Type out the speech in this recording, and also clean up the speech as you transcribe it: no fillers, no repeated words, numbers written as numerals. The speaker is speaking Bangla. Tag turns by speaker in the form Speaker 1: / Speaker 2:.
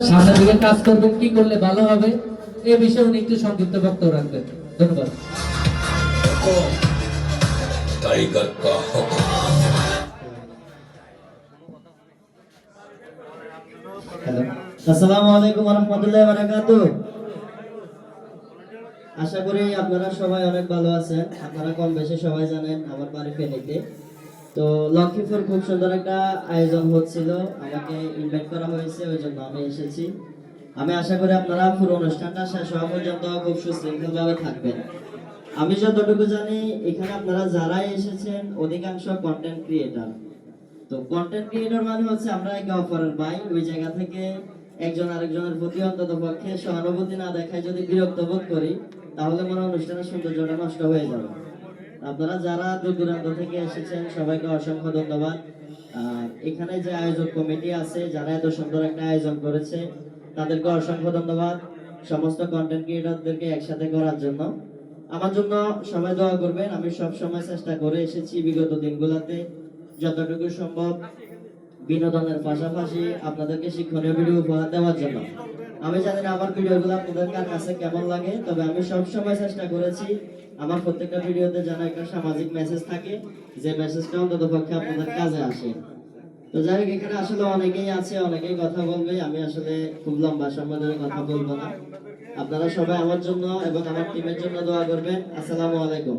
Speaker 1: সামনের দিকে কাজ করবেন, কি করলে ভালো হবে এই বিষয়ে উনি একটু সংক্ষিপ্ত বক্তব্য রাখবেন। ধন্যবাদ।
Speaker 2: আসসালামু আলাইকুম ওয়া রাহমাতুল্লাহি ওয়া বারাকাতুহু। আশা করি আপনারা সবাই অনেক ভালো আছেন। আপনারা কম বেশি সবাই জানেন আমার বাড়ি ফেনীতে। তো লক্ষ্মীপুর খুব সুন্দর একটা আয়োজন হচ্ছিল, আমাকে ইনভাইট করা হয়েছে, ওই জন্য আমি এসেছি। আমি আশা করি আপনারা পুরো অনুষ্ঠানটা শেষ হওয়া পর্যন্ত খুব সুশৃঙ্খলভাবে থাকবেন। আমি যতটুকু জানি এখানে আপনারা যারাই এসেছেন অধিকাংশ কন্টেন্ট ক্রিয়েটর। তো কন্টেন্ট ক্রিয়েটর মানে হচ্ছে আমরা একে অপরের ভাই। ওই জায়গা থেকে একজন আরেকজনের প্রতি অন্তত পক্ষে সহানুভূতি না দেখায় যদি বিরক্ত বোধ করি, তাহলে মনে অনুষ্ঠানের সৌন্দর্যটা নষ্ট হয়ে যাবে। আপনারা যারা দূর দূরান্ত থেকে এসেছেন সবাইকে অসংখ্য ধন্যবাদ। আর এখানে যে আয়োজক কমিটি আছে যারা এত সুন্দর একটা আয়োজন করেছে তাদেরকে অসংখ্য ধন্যবাদ। সমস্ত কন্টেন্ট ক্রিয়েটরদেরকে একসাথে করার জন্য আমার জন্য সবাই দোয়া করবেন। আমি সব সময় চেষ্টা করে এসেছি বিগত দিনগুলোতে যতটুকু সম্ভব বিনোদনের পাশাপাশি আপনাদেরকে শিক্ষণীয় ভিডিও উপহার দেওয়ার জন্য। আমি জানি না আমার ভিডিওগুলো আপনাদের কাছে কেমন লাগে, তবে আমি সব সময় চেষ্টা করেছি আমার প্রত্যেকটা ভিডিওতে যেন একটা সামাজিক মেসেজ থাকে, যে মেসেজটা অন্তত পক্ষে আপনাদের কাজে আসে। তো যাই হোক, এখানে আসলে অনেকেই আছে, অনেকেই কথা বলবে, আমি আসলে খুব লম্বা সময় ধরে কথা বলবো না। আপনারা সবাই আমার জন্য এবং আমার টিমের জন্য দোয়া করবেন। আসসালামু আলাইকুম।